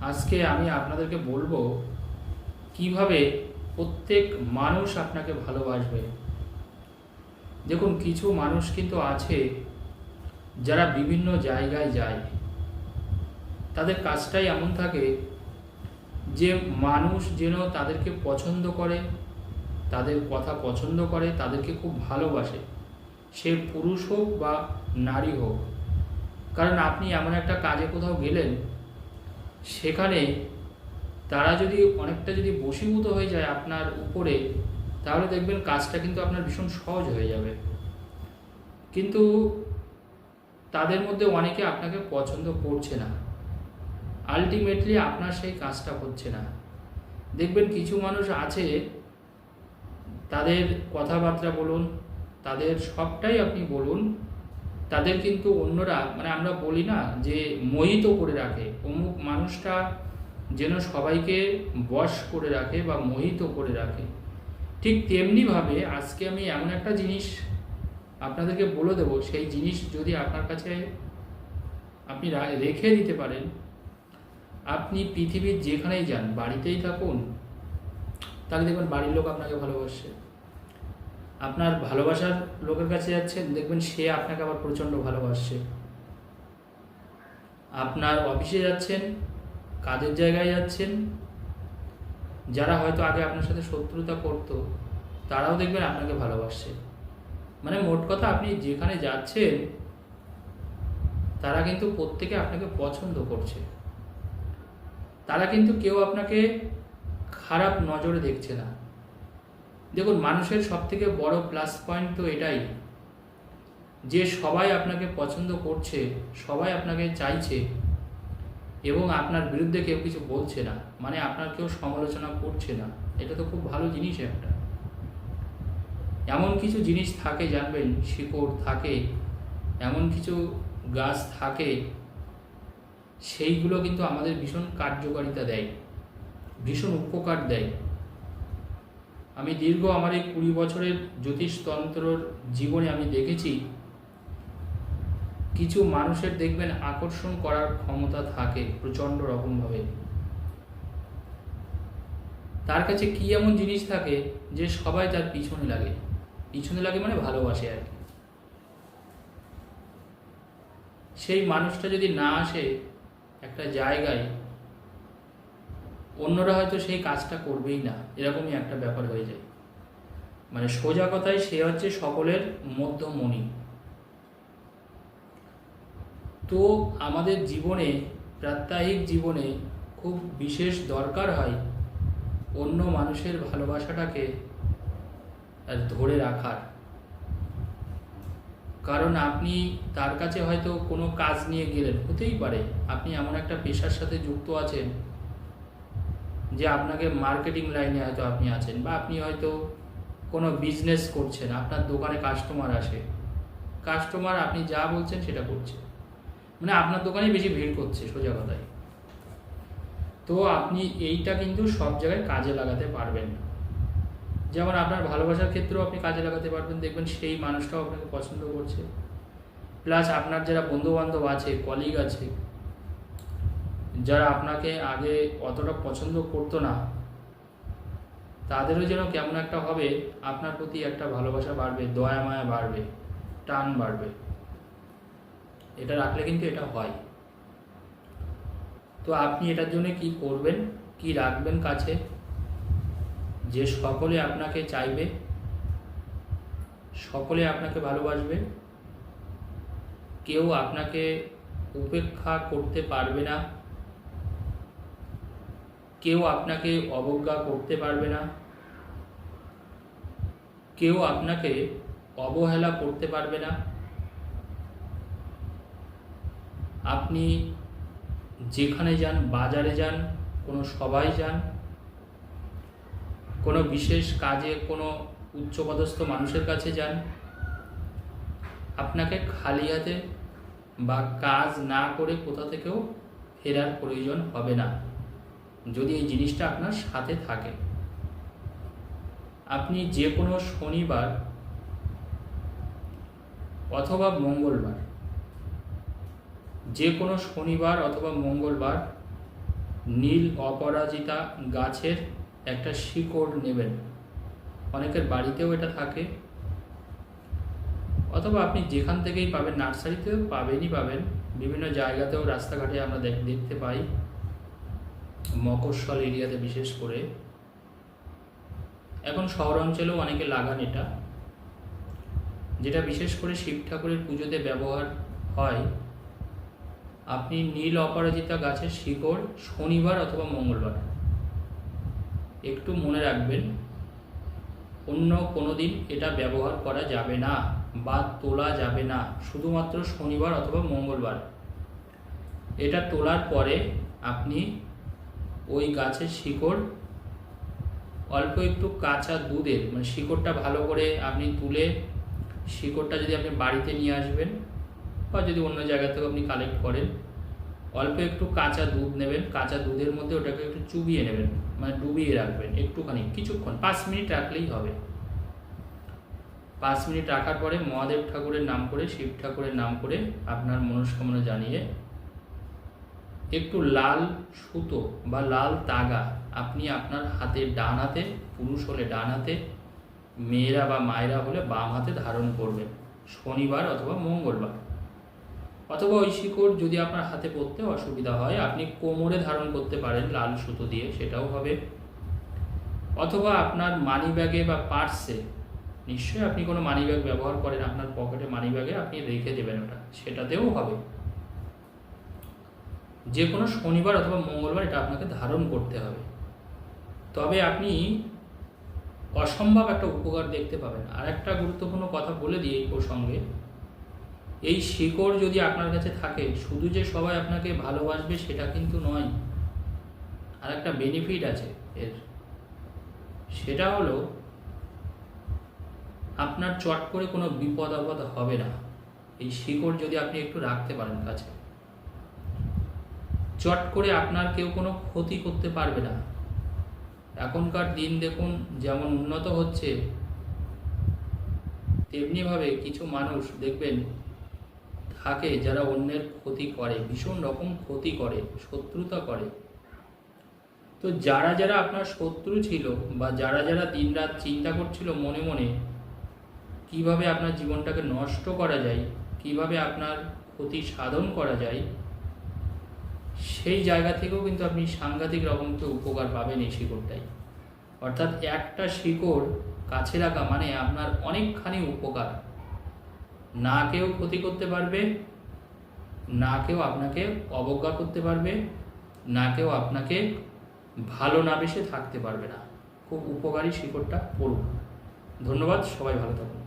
আজকে আমি আপনাদেরকে বলবো কিভাবে প্রত্যেক মানুষ আপনাকে ভালোবাসবে। দেখুন, কিছু মানুষ কিন্তু আছে যারা বিভিন্ন জায়গায় যায়, তাদের কাজটাই এমন থাকে যে মানুষ যেন তাদেরকে পছন্দ করে, তাদের কথা পছন্দ করে, তাদেরকে খুব ভালোবাসে, সে পুরুষ হোক বা নারী হোক। কারণ আপনি এমন একটা কাজে কোথাও গেলেন, সেখানে তারা যদি অনেকটা বশীভূত হয়ে যায় আপনার উপরে, তাহলে দেখবেন কাজটা কিন্তু আপনার ভীষণ সহজ হয়ে যাবে। কিন্তু তাদের মধ্যে অনেকে আপনাকে পছন্দ করছে না, আলটিমেটলি আপনার সেই কাজটা হচ্ছে না। দেখবেন কিছু মানুষ আছে, তাদের কথাবার্তা বলুন, তাদের সবটাই আপনি বলুন, তাদের কিন্তু অন্যরা, মানে আমরা বলি না যে মোহিত করে রাখে, অমুক মানুষটা যেন সবাইকে বশ করে রাখে বা মোহিত করে রাখে। ঠিক তেমনিভাবে আজকে আমি এমন একটা জিনিস আপনাদেরকে বলে দেবো, সেই জিনিস যদি আপনার কাছে আপনি রেখে দিতে পারেন, আপনি পৃথিবীর যেখানেই যান, বাড়িতেই থাকুন, তাহলে দেখবেন বাড়ির লোক আপনাকে ভালোবাসছে। আপনার ভালোবাসার লোকের কাছে যাচ্ছেন, দেখবেন সে আপনাকে আবার প্রচণ্ড ভালোবাসছে। আপনার অফিসে যাচ্ছেন, কাজের জায়গায় যাচ্ছেন, যারা হয়তো আগে আপনার সাথে শত্রুতা করতো, তারাও দেখবেন আপনাকে ভালোবাসছে। মানে মোট কথা, আপনি যেখানে যাচ্ছেন তারা কিন্তু প্রত্যেকে আপনাকে পছন্দ করছে। তারা কিন্তু কেউ আপনাকে খারাপ নজরে দেখছে না। দেখুন, মানুষের সবথেকে বড় প্লাস পয়েন্ট তো এটাই যে সবাই আপনাকে পছন্দ করছে, সবাই আপনাকে চাইছে, এবং আপনার বিরুদ্ধে কেউ কিছু বলছে না, মানে আপনার কেউ সমালোচনা করছে না। এটা তো খুব ভালো জিনিস একটা। এমন কিছু জিনিস থাকে, জানবেন, শিকড় থাকে, এমন কিছু গাছ থাকে, সেইগুলো কিন্তু আমাদের ভীষণ কার্যকারিতা দেয়, ভীষণ উপকার দেয়। আমি দীর্ঘ আমার এই 20 বছরের জ্যোতিষতন্ত্রর জীবনে আমি দেখেছি, কিছু মানুষের দেখবেন আকর্ষণ করার ক্ষমতা থাকে প্রচণ্ড রকমভাবে। তার কাছে কি এমন জিনিস থাকে যে সবাই তার পিছনে লাগে, পিছনে লাগে মানে ভালোবাসে আর কি। সেই মানুষটা যদি না আসে একটা জায়গায়, অন্যরা হয়তো সেই কাজটা করবেই না, এরকমই একটা ব্যাপার হয়ে যায়। মানে সোজা কথায় সে হচ্ছে সকলের মধ্যমণি। তো আমাদের জীবনে, প্রাত্যহিক জীবনে খুব বিশেষ দরকার হয় অন্য মানুষের ভালোবাসাটাকে ধরে রাখার। কারণ আপনি তার কাছে হয়তো কোনো কাজ নিয়ে গেলেন, হতেই পারে আপনি এমন একটা পেশার সাথে যুক্ত আছেন যে আপনাকে মার্কেটিং লাইনে হয়তো আপনি আছেন, বা আপনি হয়তো কোনো বিজনেস করছেন, আপনার দোকানে কাস্টমার আসে, কাস্টমার আপনি যা বলছেন সেটা করছে, মানে আপনার দোকানে বেশি ভিড় করছে সোজা কথায়। তো আপনি এইটা কিন্তু সব জায়গায় কাজে লাগাতে পারবেন না। যেমন আপনার ভালোবাসার ক্ষেত্রেও আপনি কাজে লাগাতে পারবেন, দেখবেন সেই মানুষটাও আপনাকে পছন্দ করছে। প্লাস আপনার যারা বন্ধুবান্ধব আছে, কলিগ আছে, যারা আপনাকে আগে অতটা পছন্দ করতো না, তাদেরও যেন কেমন একটা হবে, আপনার প্রতি একটা ভালোবাসা বাড়বে, দয়া মায়া বাড়বে, টান বাড়বে। এটা রাখলে কিন্তু এটা হয়। তো আপনি এটার জন্য কি করবেন, কি রাখবেন কাছে, যে সকলে আপনাকে চাইবে, সকলে আপনাকে ভালোবাসবে, কেউ আপনাকে উপেক্ষা করতে পারবে না, কেউ আপনাকে অবজ্ঞা করতে পারবে না, কেউ আপনাকে অবহেলা করতে পারবে না। আপনি যেখানে যান, বাজারে যান, কোনো সভায় যান, কোনো বিশেষ কাজে কোনো উচ্চপদস্থ মানুষের কাছে যান, আপনাকে খালি হাতে বা কাজ না করে কোথা থেকেও ফেরার প্রয়োজন হবে না, যদি এই জিনিসটা আপনার সাথে থাকে। আপনি যে কোনো শনিবার অথবা মঙ্গলবার, যে কোনো শনিবার অথবা মঙ্গলবার নীল অপরাজিতা গাছের একটা শিকড় নেবেন। অনেকের বাড়িতেও এটা থাকে, অথবা আপনি যেখান থেকেই পাবেন, নার্সারিতেও পাবেন, বিভিন্ন জায়গাতেও রাস্তাঘাটে আমরা দেখতে পাই, মফস্বল এরিয়াতে বিশেষ করে। এখন শহরাঞ্চলেও অনেকে লাগান এটা, যেটা বিশেষ করে শিব ঠাকুরের পুজোতে ব্যবহার হয়। আপনি নীল অপরাজিতা গাছের শিকড় শনিবার অথবা মঙ্গলবার, একটু মনে রাখবেন, অন্য কোনো দিন এটা ব্যবহার করা যাবে না বা তোলা যাবে না, শুধুমাত্র শনিবার অথবা মঙ্গলবার। এটা তোলার পরে আপনি ওই গাছের শিকড় অল্প একটু কাঁচা দুধের, মানে শিকড়টা ভালো করে আপনি তুলে শিকড়টা যদি আপনি বাড়িতে নিয়ে আসবেন বা যদি অন্য জায়গা থেকে আপনি কালেক্ট করেন, অল্প একটু কাঁচা দুধ নেবেন, কাঁচা দুধের মধ্যে ওটাকে একটু চুবিয়ে নেবেন, মানে ডুবিয়ে রাখবেন একটুখানি, কিছুক্ষণ, 5 মিনিট রাখলেই হবে। 5 মিনিট রাখার পরে মহাদেব ঠাকুরের নাম করে, শিব ঠাকুরের নাম করে আপনার মনস্কামনা জানিয়ে একটু লাল সুতো বা লাল তাগা আপনি আপনার হাতে, ডান হাতে, পুরুষ হলে ডান হাতে, মেয়েরা বা মায়েরা হলে বাম হাতে ধারণ করবেন শনিবার অথবা মঙ্গলবার। অথবা ওই শিকড় যদি আপনার হাতে পড়তে অসুবিধা হয়, আপনি কোমরে ধারণ করতে পারেন লাল সুতো দিয়ে, সেটাও হবে। অথবা আপনার মানি ব্যাগে বা পার্সে, নিশ্চয়ই আপনি কোনো মানি ব্যাগ ব্যবহার করেন, আপনার পকেটে মানি ব্যাগে আপনি রেখে দেবেন ওটা, সেটাতেও হবে। যে কোনো শনিবার অথবা মঙ্গলবার এটা আপনাকে ধারণ করতে হবে। তবে আপনি অসম্ভব একটা উপকার দেখতে পাবেন। আর একটা গুরুত্বপূর্ণ কথা বলে দিই এই প্রসঙ্গে, এই শিকড় যদি আপনার কাছে থাকে, শুধু যে সবাই আপনাকে ভালোবাসবে সেটা কিন্তু নয়, আর একটা বেনিফিট আছে এর, সেটা হলো আপনার চট করে কোনো বিপদ আপদ হবে না। এই শিকড় যদি আপনি একটু রাখতে পারেন কাছে, চট করে আপনার কেউ কোনো ক্ষতি করতে পারবে না। এখনকার দিন দেখুন যেমন উন্নত হচ্ছে, তেমনিভাবে কিছু মানুষ দেখবেন থাকে যারা অন্যের ক্ষতি করে, ভীষণ রকম ক্ষতি করে, শত্রুতা করে। তো যারা যারা আপনার শত্রু ছিল বা যারা যারা দিনরাত চিন্তা করছিল মনে মনে কিভাবে আপনার জীবনটাকে নষ্ট করা যায়, কিভাবে আপনার ক্ষতি সাধন করা যায়, সেই জায়গা থেকেও কিন্তু আপনি সাংঘাতিক রকম তো উপকার পাবেন এই শিকড়টাই। অর্থাৎ একটা শিকড় কাছে রাখা মানে আপনার অনেকখানি উপকার। না কেউ ক্ষতি করতে পারবে, না কেউ আপনাকে অবজ্ঞা করতে পারবে, না কেউ আপনাকে ভালো না বেসে থাকতে পারবে না। খুব উপকারী শিকড়টা পড়ুন। ধন্যবাদ, সবাই ভালো থাকুন।